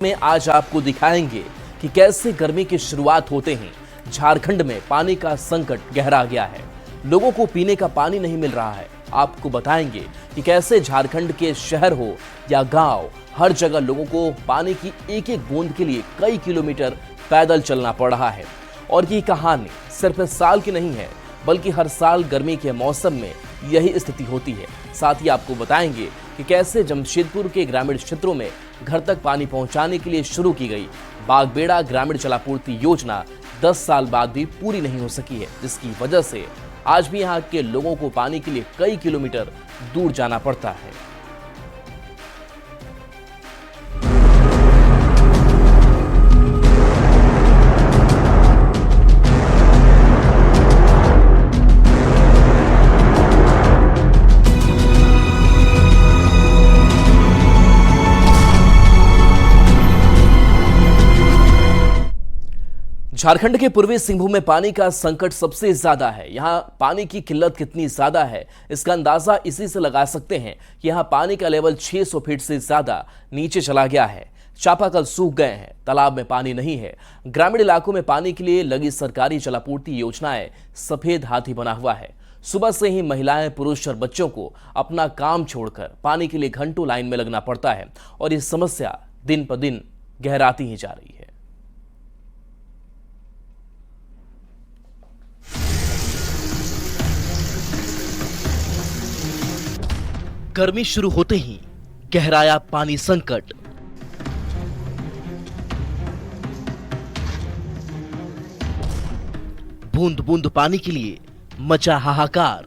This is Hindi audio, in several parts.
में आज आपको दिखाएंगे कि कैसे गर्मी की शुरुआत होते ही झारखंड में पानी का संकट गहरा गया है। लोगों को पीने का पानी नहीं मिल रहा है। आपको बताएंगे कि कैसे झारखंड के शहर हो या गांव, हर जगह लोगों को पानी की एक एक बूंद के लिए कई किलोमीटर पैदल चलना पड़ रहा है। और ये कहानी सिर्फ इस साल की नहीं है, बल्कि हर साल गर्मी के मौसम में यही स्थिति होती है। साथ ही आपको बताएंगे कि कैसे जमशेदपुर के ग्रामीण क्षेत्रों में घर तक पानी पहुंचाने के लिए शुरू की गई बागबेड़ा ग्रामीण जलापूर्ति योजना 10 साल बाद भी पूरी नहीं हो सकी है, जिसकी वजह से आज भी यहाँ के लोगों को पानी के लिए कई किलोमीटर दूर जाना पड़ता है। झारखंड के पूर्वी सिंहभूम में पानी का संकट सबसे ज्यादा है। यहाँ पानी की किल्लत कितनी ज्यादा है, इसका अंदाजा इसी से लगा सकते हैं कि यहाँ पानी का लेवल 600 फीट से ज्यादा नीचे चला गया है। चापाकल सूख गए हैं, तालाब में पानी नहीं है। ग्रामीण इलाकों में पानी के लिए लगी सरकारी जलापूर्ति योजनाएं सफेद हाथी बना हुआ है। सुबह से ही महिलाएं, पुरुष और बच्चों को अपना काम छोड़कर पानी के लिए घंटों लाइन में लगना पड़ता है और ये समस्या दिन पर दिन गहराती ही जा रही है। गर्मी शुरू होते ही गहराया पानी संकट। बूंद बूंद पानी के लिए मचा हाहाकार।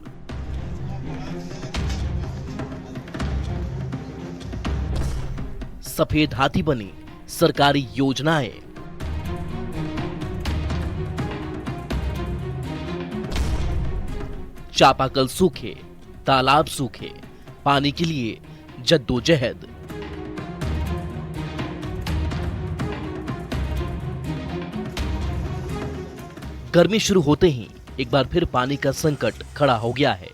सफेद हाथी बनी सरकारी योजनाएं। चापाकल सूखे, तालाब सूखे, पानी के लिए जद्दोजहद। गर्मी शुरू होते ही एक बार फिर पानी का संकट खड़ा हो गया है।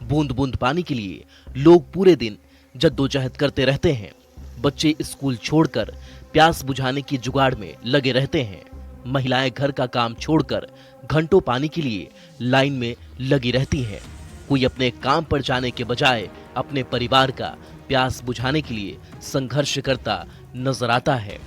बूंद बूंद पानी के लिए लोग पूरे दिन जद्दोजहद करते रहते हैं। बच्चे स्कूल छोड़कर प्यास बुझाने की जुगाड़ में लगे रहते हैं। महिलाएं घर का काम छोड़कर घंटों पानी के लिए लाइन में लगी रहती हैं। कोई अपने काम पर जाने के बजाय अपने परिवार का प्यास बुझाने के लिए संघर्ष करता नजर आता है।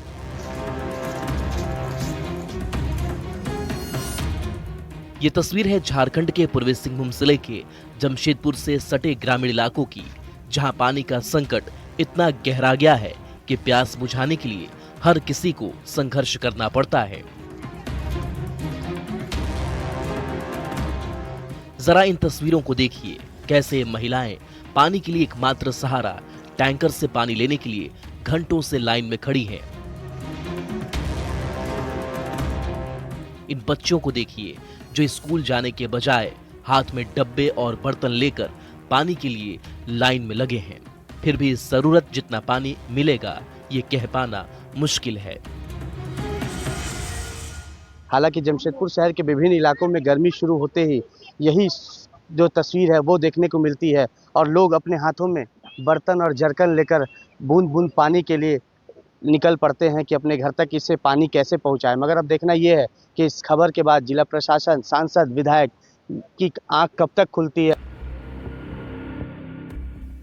ये तस्वीर है झारखंड के पूर्वी सिंहभूम जिले के जमशेदपुर से सटे ग्रामीण इलाकों की, जहां पानी का संकट इतना गहरा गया है कि प्यास बुझाने के लिए हर किसी को संघर्ष करना पड़ता है। जरा इन तस्वीरों को देखिए, कैसे महिलाएं पानी के लिए एकमात्र सहारा टैंकर से पानी लेने के लिए घंटों से लाइन में खड़ी हैं। इन बच्चों को देखिए जो स्कूल जाने के बजाय हाथ में डब्बे और बर्तन लेकर पानी के लिए लाइन में लगे हैं। फिर भी जरूरत जितना पानी मिलेगा ये कह पाना मुश्किल है। हालांकि जमशेदपुर शहर के विभिन्न इलाकों में गर्मी शुरू होते ही यही जो तस्वीर है वो देखने को मिलती है और लोग अपने हाथों में बर्तन और जरकन लेकर बूंद बूंद पानी के लिए निकल पड़ते हैं कि अपने घर तक इसे पानी कैसे पहुंचाएं। मगर अब देखना यह है कि इस खबर के बाद जिला प्रशासन, सांसद, विधायक की आंख कब तक खुलती है।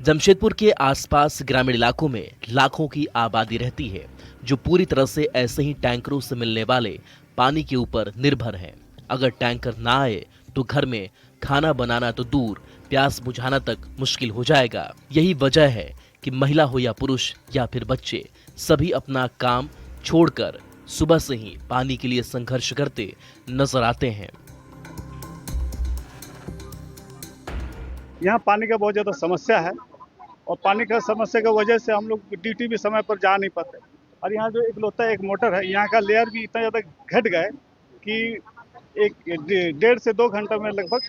जमशेदपुर के आसपास ग्रामीण इलाकों में लाखों की आबादी रहती है, जो पूरी तरह से ऐसे ही टैंकरों से मिलने वाले पानी के ऊपर निर्भर है। अगर टैंकर ना आए तो घर में खाना बनाना तो दूर, प्यास बुझाना तक मुश्किल हो जाएगा। यही वजह है कि महिला हो या पुरुष या फिर बच्चे, सभी अपना काम छोड़कर सुबह से ही पानी के लिए संघर्ष करते नजर आते हैं। यहाँ पानी का बहुत ज़्यादा समस्या है और पानी का समस्या की वजह से हम लोग ड्यूटी भी समय पर जा नहीं पाते। और यहाँ जो इकलौता एक मोटर है, यहाँ का लेयर भी इतना ज़्यादा घट गया कि 1.5 से 2 घंटा में लगभग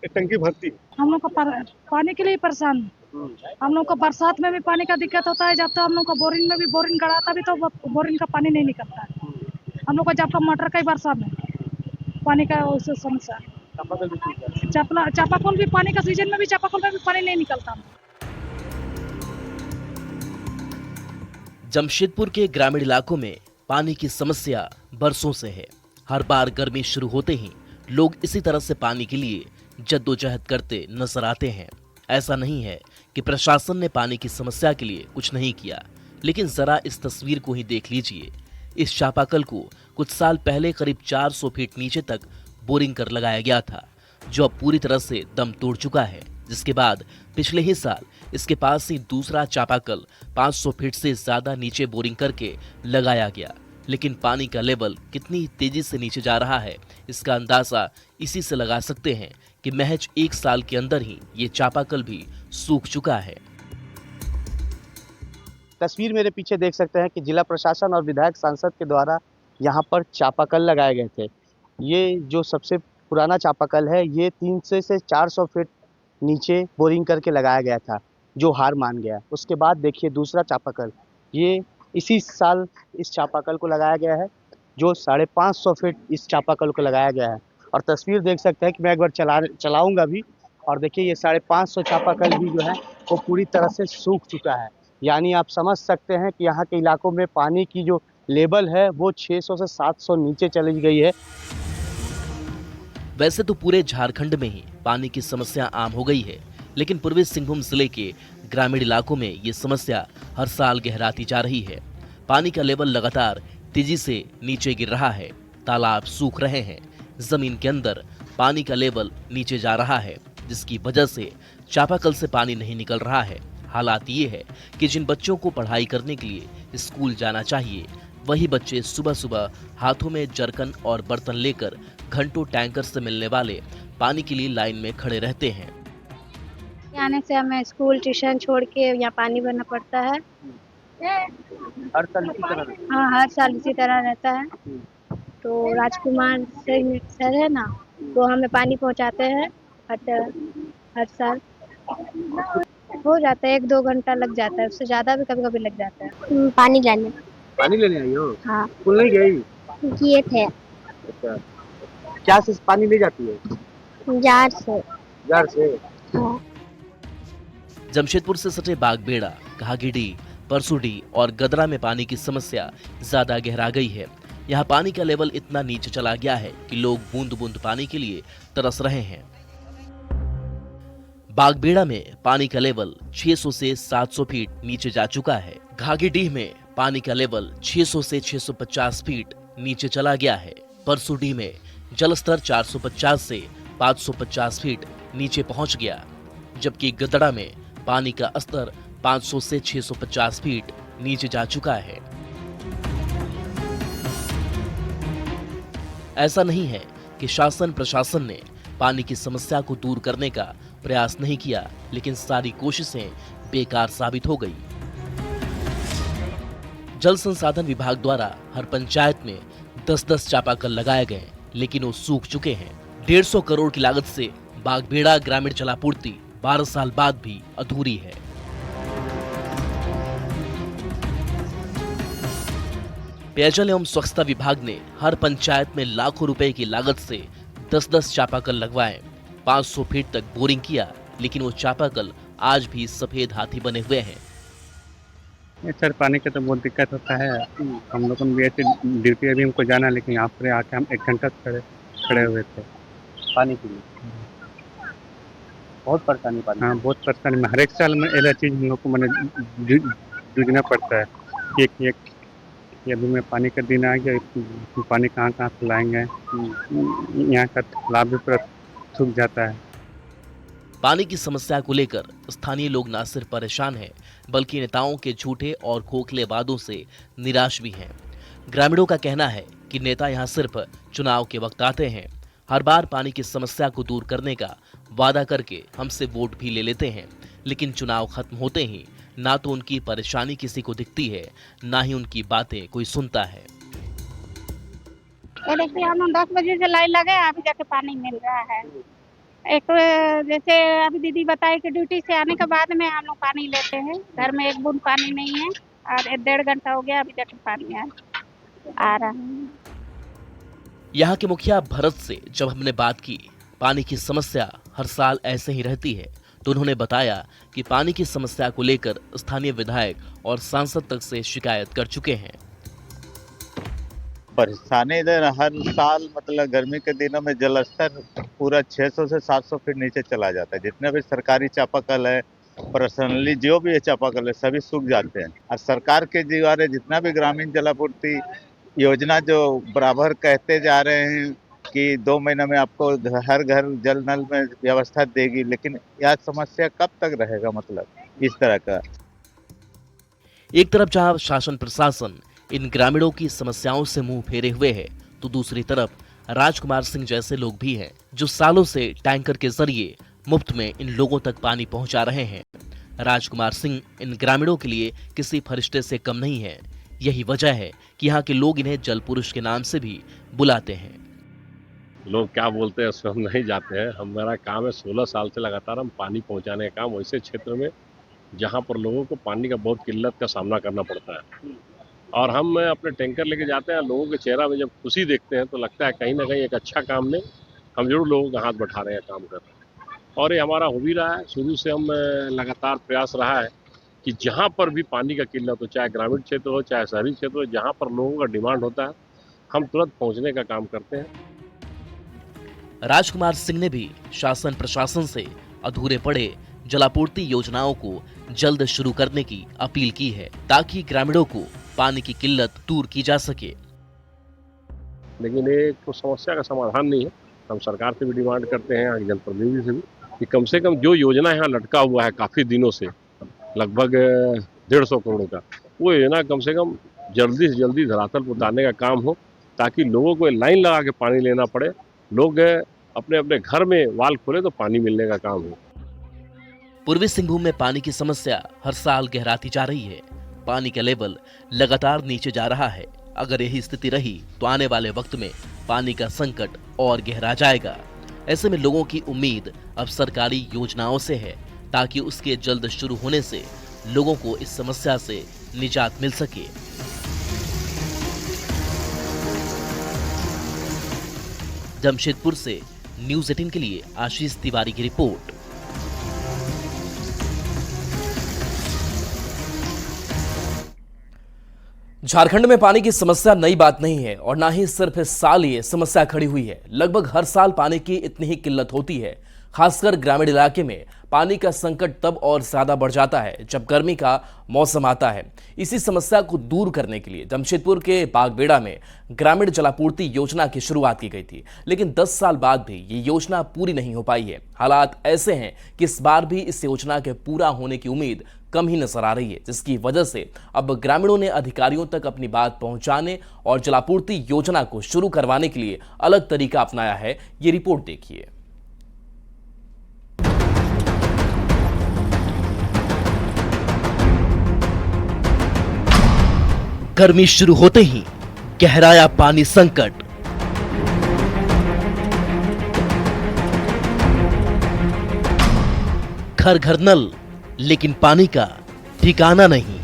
टंकी भरती है। हम लोग को पानी के लिए परेशान है। हम लोग को बरसात में भी पानी का दिक्कत होता है। जब तो हम लोग को बोरिंग में भी बोरिंग गड़ाता भी तो बोरिंग का पानी नहीं निकलता है। हम लोग को जब का मोटर का ही बरसात में पानी का समस्या। चापाकल भी पानी का सीजन में भी चापाकल में भी पानी नहीं निकलता। जमशेदपुर के ग्रामीण इलाकों में पानी की समस्या बरसों से है। हर बार गर्मी शुरू होते ही लोग इसी तरह से पानी के लिए जद्दोजहद करते नजर आते हैं। ऐसा नहीं है कि प्रशासन ने पानी की समस्या के लिए कुछ नहीं किया, लेकिन जरा इस तस्वीर को ही देख लीजिए। इस चापाकल को कुछ साल पहले करीब 400 फीट नीचे तक बोरिंग कर लगाया गया था, जो अब पूरी तरह से दम तोड़ चुका है। जिसके बाद पिछले ही साल इसके पास ही दूसरा चापाकल 500 फीट से ज्यादा नीचे बोरिंग करके लगाया गया। लेकिन पानी का लेवल कितनी तेजी से नीचे जा रहा है, इसका अंदाजा इसी से लगा सकते हैं कि महज 1 साल के अंदर ही ये चापाकल भी सूख चुका है। तस्वीर मेरे पीछे देख सकते हैं कि जिला प्रशासन और विधायक सांसद के द्वारा यहाँ पर चापाकल लगाए गए थे। ये जो सबसे पुराना चापाकल है, ये 300 से 400 फीट नीचे बोरिंग करके लगाया गया था, जो हार मान गया। उसके बाद देखिए दूसरा चापाकल, ये इसी साल इस चापाकल को लगाया गया है, जो 550 फीट इस चापाकल को लगाया गया है। और तस्वीर देख सकते हैं कि मैं एक बार चलाऊंगा भी, और देखिए ये 550 चापाकल भी जो है वो पूरी तरह से सूख चुका है। यानी आप समझ सकते हैं कि यहाँ के इलाकों में पानी की जो लेवल है वो 600 से 700 नीचे चली गई है। वैसे तो पूरे झारखंड में ही पानी की समस्या आम हो गई है, लेकिन पूर्वी सिंहभूम जिले के ग्रामीण इलाकों में ये समस्या हर साल गहराती जा रही है। पानी का लेवल लगातार तेजी से नीचे गिर रहा है, तालाब सूख रहे हैं, जमीन के अंदर पानी का लेवल नीचे जा रहा है, जिसकी वजह से चापाकल से पानी नहीं निकल रहा है। हालात ये है कि जिन बच्चों को पढ़ाई करने के लिए स्कूल जाना चाहिए, वही बच्चे सुबह सुबह हाथों में जरकन और बर्तन लेकर घंटों टैंकर से मिलने वाले पानी के लिए लाइन में खड़े रहते हैं। आने से हमें स्कूल ट्यूशन छोड़ के यहाँ पानी भरना पड़ता है। हर साल इसी तरह हाँ, हर साल इसी तरह रहता है। तो राजकुमार सर है ना, वो हमें पानी पहुँचाते हैं हर साल। हो जाता है 1-2 घंटा लग जाता है, उससे ज़्यादा भी कभी कभी लग जाता है। पानी लाने पानी लेने आई हो? हाँ स्कूल नहीं गई? किए थे। अच्छा, क्या से पानी ले जाती है? जार से। जार से? हाँ। जमशेदपुर से सटे बागबेड़ा, घाघीडीह, परसूडीह और गदरा में पानी की समस्या ज्यादा गहरा गई है। यहाँ पानी का लेवल इतना नीचे चला गया है कि लोग बूंद बूंद पानी के लिए तरस रहे हैं। बागबेड़ा में पानी का लेवल 600 से 700 फीट नीचे जा चुका है। घाघीडीह में पानी का लेवल 600 से 650 फीट नीचे चला गया है। परसूडीह में जलस्तर 450 से 550 फीट नीचे पहुंच गया, जबकि गदड़ा में पानी का स्तर 500 से 650 फीट नीचे जा चुका है। ऐसा नहीं है कि शासन प्रशासन ने पानी की समस्या को दूर करने का प्रयास नहीं किया, लेकिन सारी कोशिशें बेकार साबित हो गई। जल संसाधन विभाग द्वारा हर पंचायत में 10-10 चापाकल लगाए गए, लेकिन वो सूख चुके हैं। 150 करोड़ की लागत से बागबेड़ा ग्रामीण जलापूर्ति 12 साल बाद भी अधूरी है। पेयजल एवं स्वच्छता विभाग ने हर पंचायत में लाखों रुपए की लागत से 10-10 चापाकल लगवाए, 500 फीट तक बोरिंग किया, लेकिन वो चापाकल आज भी सफेद हाथी बने हुए हैं। सर पानी का तो बहुत दिक्कत होता है। हम लोगों ने भी ऐसे ड्यूटी अभी हमको जाना, लेकिन यहाँ पर आके हम 1 घंटा खड़े हुए थे पानी के लिए। बहुत परेशानी पानी। हाँ, बहुत परेशानी में हर एक साल में ऐसा चीज़ हम लोग को मैंने जूझना पड़ता है। एक अभी में पानी का दिन आ गया, पानी कहाँ से लाएंगे। यहाँ का तालाब भी पूरा सूख जाता है। पानी की समस्या को लेकर स्थानीय लोग न सिर्फ परेशान हैं, बल्कि नेताओं के झूठे और खोखले वादों से निराश भी हैं। ग्रामीणों का कहना है कि नेता यहां सिर्फ चुनाव के वक्त आते हैं, हर बार पानी की समस्या को दूर करने का वादा करके हमसे वोट भी ले लेते हैं, लेकिन चुनाव खत्म होते ही ना तो उनकी परेशानी किसी को दिखती है, ना ही उनकी बातें कोई सुनता है। देखिए हम 10 बजे से लाइन लगे, अभी जाके पानी मिल रहा है। एक तो जैसे अभी दीदी बताई कि ड्यूटी से आने के बाद में हम लोग पानी लेते हैं, घर में एक बूंद पानी नहीं है, और 1-1.5 घंटा हो गया अभी जाके पानी आ रहा है। यहाँ के मुखिया भरत से जब हमने बात की, पानी की समस्या हर साल ऐसे ही रहती है, तो उन्होंने बताया कि पानी की समस्या को लेकर स्थानीय विधायक और सांसद तक से शिकायत कर चुके हैं। परेशानी इधर हर साल मतलब गर्मी के दिनों में जल स्तर पूरा 600 से 700 फीट नीचे चला जाता है। जितने भी सरकारी चापाकल है, पर्सनली जो भी है चापाकल है, सभी सूख जाते हैं। और सरकार के द्वारा जितना भी ग्रामीण जलापूर्ति योजना जो बराबर कहते जा रहे हैं कि 2 महीने में आपको हर घर जल नल में व्यवस्था देगी, लेकिन यह समस्या कब तक रहेगा? मतलब इस तरह का एक तरफ जहां शासन प्रशासन इन ग्रामीणों की समस्याओं से मुंह फेरे हुए है, तो दूसरी तरफ राजकुमार सिंह जैसे लोग भी हैं जो सालों से टैंकर के जरिए मुफ्त में इन लोगों तक पानी पहुंचा रहे हैं। राजकुमार सिंह इन ग्रामीणों के लिए किसी फरिश्ते से कम नहीं है। यही वजह है कि यहाँ के लोग इन्हें जल पुरुष के नाम से भी बुलाते हैं। लोग क्या बोलते हैं उसमें हम नहीं जाते हैं। हमारा काम है 16 साल से लगातार हम पानी पहुंचाने का काम, वैसे क्षेत्र में जहां पर लोगों को पानी का बहुत किल्लत का सामना करना पड़ता है, और हम अपने टैंकर लेके जाते हैं। लोगों के चेहरा में जब खुशी देखते हैं तो लगता है कहीं ना कहीं एक अच्छा काम में हम जरूर लोगों का हाथ बढ़ा रहे हैं, काम कर रहे हैं। और ये हमारा हो भी रहा है, शुरू से हम लगातार प्रयास रहा है कि जहाँ पर भी पानी का किल्लत हो, चाहे ग्रामीण क्षेत्र हो चाहे शहरी क्षेत्र हो, जहाँ पर लोगों का डिमांड होता है हम तुरंत पहुँचने का काम करते हैं। राजकुमार सिंह ने भी शासन प्रशासन से अधूरे पड़े जलापूर्ति योजनाओं को जल्द शुरू करने की अपील की है, ताकि ग्रामीणों को पानी की किल्लत दूर की जा सके। लेकिन ये तो समस्या का समाधान नहीं है। हम सरकार से भी डिमांड करते हैं, जनप्रतिनिधि से भी, कि कम से कम जो योजना यहाँ लटका हुआ है काफी दिनों से, लगभग 150 करोड़ का, वो योजना कम से कम जल्दी से जल्दी धरातल पर उतारने का काम हो, ताकि लोगों को लाइन लगा के पानी लेना पड़े, लोग अपने अपने घर में वाल खोले तो पानी मिलने का काम हो। पूर्वी सिंहभूम में पानी की समस्या हर साल गहराती जा रही है। पानी का लेवल लगातार नीचे जा रहा है। अगर यही स्थिति रही तो आने वाले वक्त में पानी का संकट और गहरा जाएगा। ऐसे में लोगों की उम्मीद अब सरकारी योजनाओं से है, ताकि उसके जल्द शुरू होने से लोगों को इस समस्या से निजात मिल सके। जमशेदपुर से न्यूज़ 18 के लिए आशीष तिवारी की रिपोर्ट। झारखंड में पानी की समस्या नई बात नहीं है और ना ही सिर्फ इस साल ये समस्या खड़ी हुई है। लगभग हर साल पानी की इतनी ही किल्लत होती है। खासकर ग्रामीण इलाके में पानी का संकट तब और ज्यादा बढ़ जाता है जब गर्मी का मौसम आता है। इसी समस्या को दूर करने के लिए जमशेदपुर के बागबेड़ा में ग्रामीण जलापूर्ति योजना की शुरुआत की गई थी, लेकिन 10 साल बाद भी ये योजना पूरी नहीं हो पाई है। हालात ऐसे हैं कि इस बार भी इस योजना के पूरा होने की उम्मीद कम ही नजर आ रही है, जिसकी वजह से अब ग्रामीणों ने अधिकारियों तक अपनी बात पहुंचाने और जलापूर्ति योजना को शुरू करवाने के लिए अलग तरीका अपनाया है। ये रिपोर्ट देखिए। गर्मी शुरू होते ही गहराया पानी संकट। घर घर नल, लेकिन पानी का ठिकाना नहीं।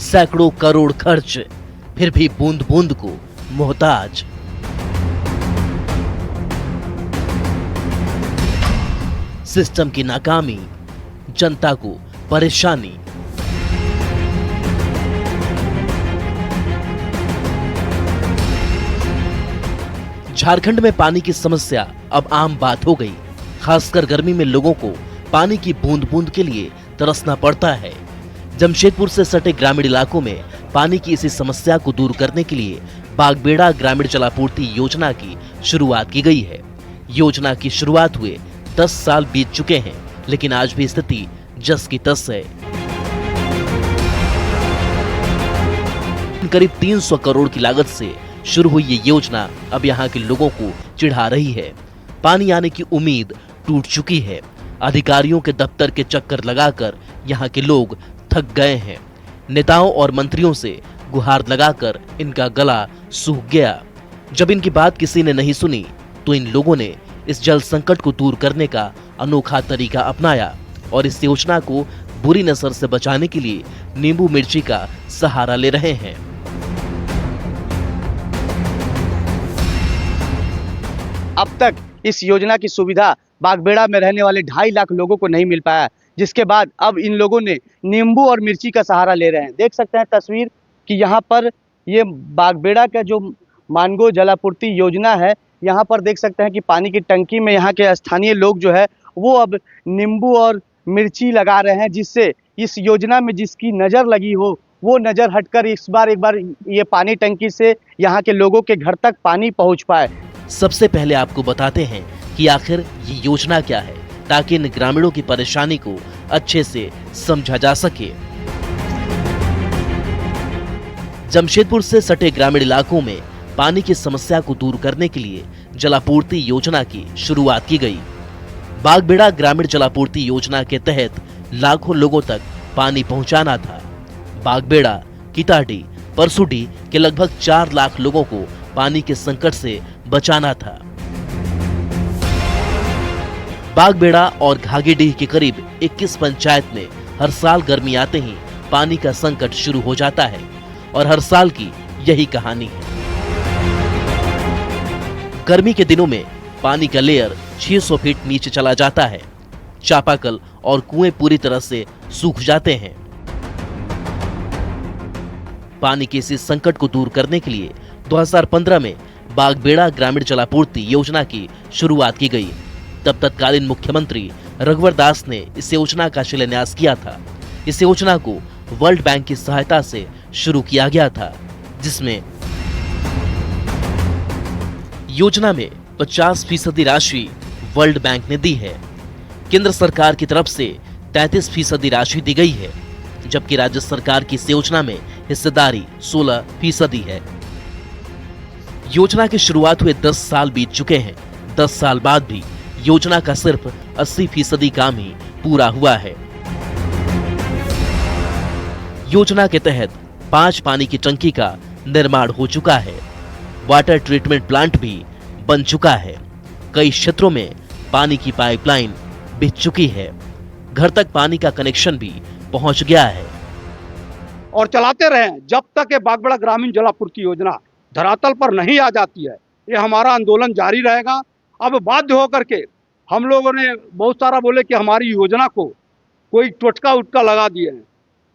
सैकड़ों करोड़ खर्च, फिर भी बूंद बूंद को मोहताज। सिस्टम की नाकामी, जनता को परेशानी। झारखंड में पानी की समस्या अब आम बात हो गई। खासकर गर्मी में लोगों को पानी की बूंद बूंद के लिए तरसना पड़ता है। जमशेदपुर से सटे ग्रामीण इलाकों में पानी की इसी समस्या को दूर करने के लिए बागबेड़ा ग्रामीण जलापूर्ति योजना की शुरुआत की गई है। योजना की शुरुआत हुए 10 साल बीत चुके हैं, लेकिन आज भी स्थिति जस की तस है। करीब 300 करोड़ की लागत से शुरू हुई ये योजना अब यहाँ के लोगों को चिढ़ा रही है। पानी आने की उम्मीद टूट चुकी है। अधिकारियों के दफ्तर के चक्कर लगाकर यहाँ के लोग थक गए हैं। नेताओं और मंत्रियों से गुहार लगाकर इनका गला सूख गया। जब इनकी बात किसी ने नहीं सुनी तो इन लोगों ने इस जल संकट को दूर करने का अनोखा तरीका अपनाया और इस योजना को बुरी नजर से बचाने के लिए नींबू मिर्ची का सहारा ले रहे हैं। अब तक इस योजना की सुविधा बागबेड़ा में रहने वाले 2.5 लाख लोगों को नहीं मिल पाया, जिसके बाद अब इन लोगों ने नींबू और मिर्ची का सहारा ले रहे हैं। देख सकते हैं तस्वीर कि यहाँ पर ये बागबेड़ा का जो मानगो जलापूर्ति योजना है, यहाँ पर देख सकते हैं कि पानी की टंकी में यहाँ के स्थानीय लोग जो है वो अब नींबू और मिर्ची लगा रहे हैं, जिससे इस योजना में जिसकी नज़र लगी हो वो नज़र हटकर एक बार ये पानी टंकी से यहाँ के लोगों के घर तक पानी पहुँच पाए। सबसे पहले आपको बताते हैं कि आखिर ये योजना क्या है, ताकि इन ग्रामीणों की परेशानी को अच्छे से समझा जा सके। जमशेदपुर से सटे ग्रामीण इलाकों में पानी की समस्या को दूर करने के लिए जलापूर्ति योजना की शुरुआत की गई। बागबेड़ा ग्रामीण जलापूर्ति योजना के तहत लाखों लोगों तक पानी पहुंचाना था। बागबेड़ा, किताडी, परसुडी के लगभग 4 लाख लोगों को पानी के संकट से बचाना था। बागबेड़ा और घागीडीह के करीब 21 पंचायत में हर साल गर्मी आते ही पानी का संकट शुरू हो जाता है और हर साल की यही कहानी है। गर्मी के दिनों में पानी का लेयर 600 फीट नीचे चला जाता है। चापाकल और कुएं पूरी तरह से सूख जाते हैं। पानी के इसी संकट को दूर करने के लिए 2015 में बागबेड़ा ग्रामीण जलापूर्ति योजना की शुरुआत की गई। तब तत्कालीन मुख्यमंत्री रघुवर दास ने इस योजना का शिलान्यास किया था। इस योजना को वर्ल्ड बैंक की सहायता से शुरू किया गया था, जिसमें योजना में 50% राशि वर्ल्ड बैंक ने दी है। केंद्र सरकार की तरफ से 33% राशि दी गई है, जबकि राज्य सरकार की इस योजना में हिस्सेदारी 16% है। योजना की शुरुआत हुए 10 साल बीत चुके हैं। 10 साल बाद भी योजना का सिर्फ 80% काम ही पूरा हुआ है। योजना के तहत 5 पानी की टंकी का निर्माण हो चुका है। वाटर ट्रीटमेंट प्लांट भी बन चुका है। कई क्षेत्रों में पानी की पाइपलाइन बिछ चुकी है। घर तक पानी का कनेक्शन भी पहुंच गया है। और चलाते रहें जब तक ये बागबेड़ा ग्रामीण जलापूर्ति योजना धरातल पर नहीं आ जाती है। ये हमारा आंदोलन जारी रहेगा। अब बाध्य होकर के हम लोगों ने बहुत सारा बोले कि हमारी योजना को कोई टोटका उटका लगा दिए हैं।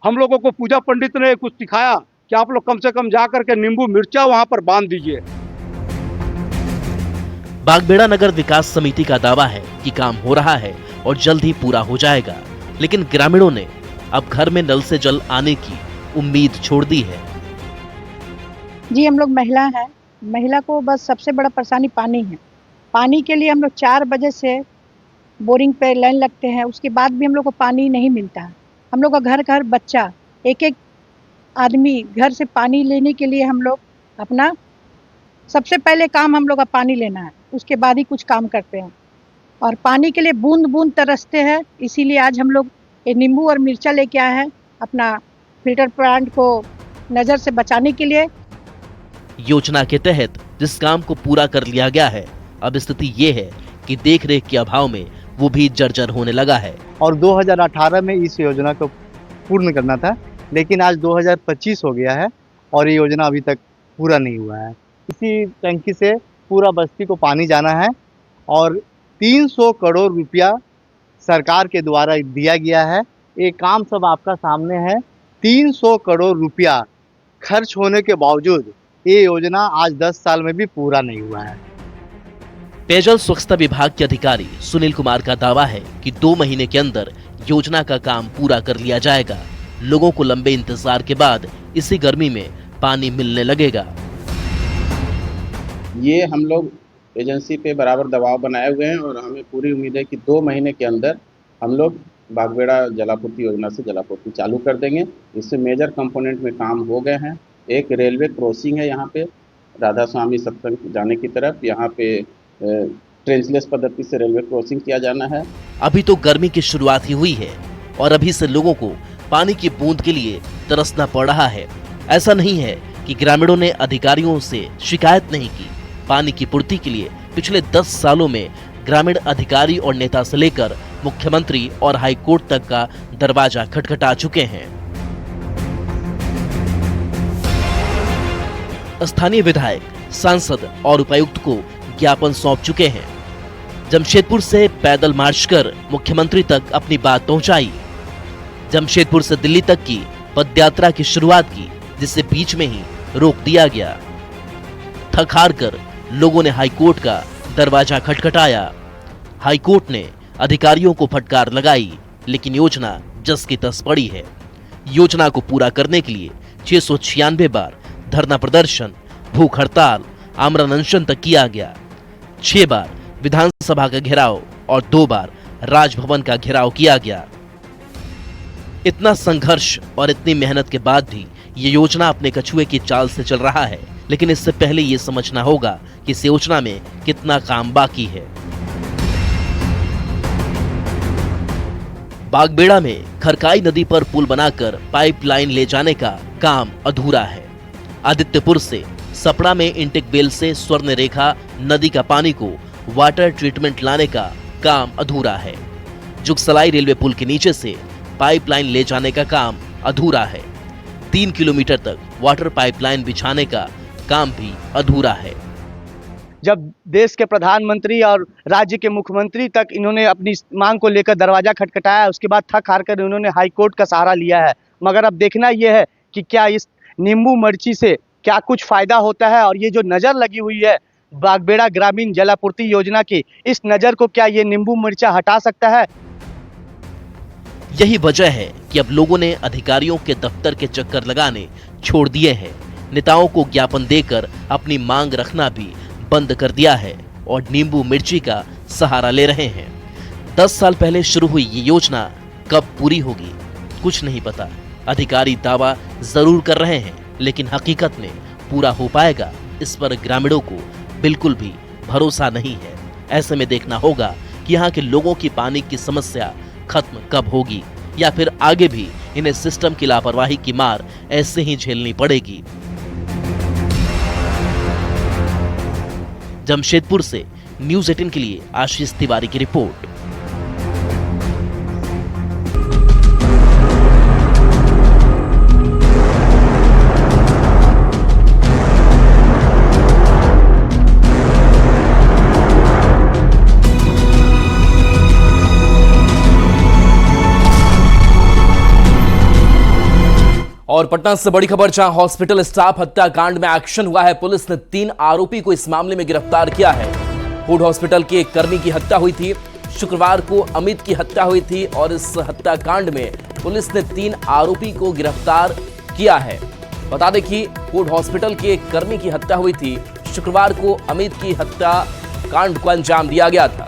हम लोगों को पूजा पंडित ने कुछ सिखाया कि आप लोग कम से कम जा करके नींबू मिर्चा वहां पर बांध दीजिए। बागबेड़ा नगर विकास समिति का दावा है कि काम हो रहा है और जल्द ही पूरा हो जाएगा, लेकिन ग्रामीणों ने अब घर में नल से जल आने की उम्मीद छोड़ दी है। जी हम लोग महिला हैं। महिला को बस सबसे बड़ा परेशानी पानी है। पानी के लिए हम लोग 4 बजे से बोरिंग पे लाइन लगते हैं, उसके बाद भी हम लोग को पानी नहीं मिलता है। हम लोग का घर घर बच्चा, एक आदमी घर से पानी लेने के लिए हम लोग अपना सबसे पहले काम हम लोग का पानी लेना है, उसके बाद ही कुछ काम करते हैं। और पानी के लिए बूंद बूंद तरसते हैं। इसीलिए आज हम लोग ये नींबू और मिर्चा लेके आए हैं अपना फिल्टर प्लांट को नज़र से बचाने के लिए। योजना के तहत जिस काम को पूरा कर लिया गया है, अब स्थिति ये है कि देख रेख के अभाव में वो भी जर्जर होने लगा है। और 2018 में इस योजना को पूर्ण करना था, लेकिन आज 2025 हो गया है और ये योजना अभी तक पूरा नहीं हुआ है। इसी टंकी से पूरा बस्ती को पानी जाना है और 300 करोड़ रुपया सरकार के द्वारा दिया गया है। ये काम सब आपका सामने है। 300 करोड़ रुपया खर्च होने के बावजूद ये योजना आज 10 साल में भी पूरा नहीं हुआ है। पेयजल स्वच्छता विभाग के अधिकारी सुनील कुमार का दावा है कि 2 महीने के अंदर योजना का काम पूरा कर लिया जाएगा। लोगों को लंबे इंतजार के बाद इसी गर्मी में पानी मिलने लगेगा। ये हम लोग एजेंसी पे बराबर दबाव बनाए हुए हैं और हमें पूरी उम्मीद है कि 2 महीने के अंदर हम लोग बागबेड़ा जलापूर्ति योजना से जलापूर्ति चालू कर देंगे। इससे मेजर कंपोनेंट में काम हो गए हैं। एक रेलवे क्रॉसिंग है यहाँ पे राधा स्वामी सत्संग जाने की तरफ, यहाँ पे ट्रेंचलेस पद्धति से रेलवे क्रॉसिंग किया जाना है। अभी तो गर्मी की शुरुआत ही हुई है और अभी से लोगों को पानी की बूंद के लिए तरसना पड़ रहा है। ऐसा नहीं है कि ग्रामीणों ने अधिकारियों से शिकायत नहीं की। पानी की पूर्ति के लिए पिछले 10 सालों में ग्रामीण अधिकारी और नेता से लेकर मुख्यमंत्री और हाई कोर्ट तक का दरवाजा खटखटा चुके हैं। स्थानीय विधायक, सांसद और उपायुक्त को ज्ञापन सौंप चुके हैं। जमशेदपुर से पैदल मार्च कर मुख्यमंत्री तक अपनी बात पहुंचाई। जमशेदपुर से दिल्ली तक की पदयात्रा की शुरुआत की, जिसे बीच में ही रोक दिया गया। थक हार कर लोगों ने हाईकोर्ट का दरवाजा खटखटाया। हाईकोर्ट ने अधिकारियों को फटकार लगाई, लेकिन योजना जस की तस पड़ी है। योजना को पूरा करने के लिए 696 बार धरना प्रदर्शन, भूख हड़ताल, आमरण अनशन तक किया गया। 6 बार विधानसभा का घेराव और 2 बार राजभवन का घेराव किया गया। इतना संघर्ष और इतनी मेहनत के बाद भी ये योजना अपने कछुए की चाल से चल रहा है, लेकिन इससे पहले ये समझना होगा कि इस योजना में कितना काम बाकी है। बागबेड़ा में खरकाई नदी पर पुल बनाकर पाइपलाइन ले जाने का काम अधूरा है। आदित्यपुर से सपड़ा में इंटेक बेल से स्वर्ण रेखा नदी का पानी को वाटर ट्रीटमेंट लाने का काम अधूरा है। जुगसलाई रेलवे पुल के नीचे से पाइपलाइन ले जाने का काम अधूरा है। 3 किलोमीटर तक वाटर पाइपलाइन बिछाने का काम भी अधूरा है। जब देश के प्रधानमंत्री और राज्य के मुख्यमंत्री तक इन्होंने अपनी मांग को लेकर दरवाजा खटखटाया, उसके बाद थक हार कर इन्होंने हाईकोर्ट का सहारा लिया है। मगर अब देखना यह है कि क्या इस नींबू मिर्ची से क्या कुछ फायदा होता है, और ये जो नज़र लगी हुई है बागबेड़ा ग्रामीण जलापूर्ति योजना की, इस नज़र को क्या ये नींबू मिर्चा हटा सकता है? यही वजह है कि अब लोगों ने अधिकारियों के दफ्तर के चक्कर लगाने छोड़ दिए हैं। नेताओं को ज्ञापन देकर अपनी मांग रखना भी बंद कर दिया है और नींबू मिर्ची का सहारा ले रहे हैं। 10 साल पहले शुरू हुई ये योजना कब पूरी होगी कुछ नहीं पता। अधिकारी दावा जरूर कर रहे हैं, लेकिन हकीकत में पूरा हो पाएगा इस पर ग्रामीणों को बिल्कुल भी भरोसा नहीं है। ऐसे में देखना होगा कि यहाँ के लोगों की पानी की समस्या खत्म कब होगी, या फिर आगे भी इन्हें सिस्टम की लापरवाही की मार ऐसे ही झेलनी पड़ेगी। जमशेदपुर से न्यूज़ 18 के लिए आशीष तिवारी की रिपोर्ट। और पटना से बड़ी खबर, जहां हॉस्पिटल स्टाफ हत्याकांड में एक्शन हुआ है। पुलिस ने 3 आरोपी को इस मामले में गिरफ्तार किया है। फूड हॉस्पिटल के एक कर्मी की हत्या हुई थी। शुक्रवार को अमित की हत्या हुई थी और इस हत्याकांड में पुलिस ने 3 आरोपी को गिरफ्तार किया है। बता दें कि फूड हॉस्पिटल के एक कर्मी की हत्या हुई थी। शुक्रवार को अमित की हत्या कांड को अंजाम दिया गया था।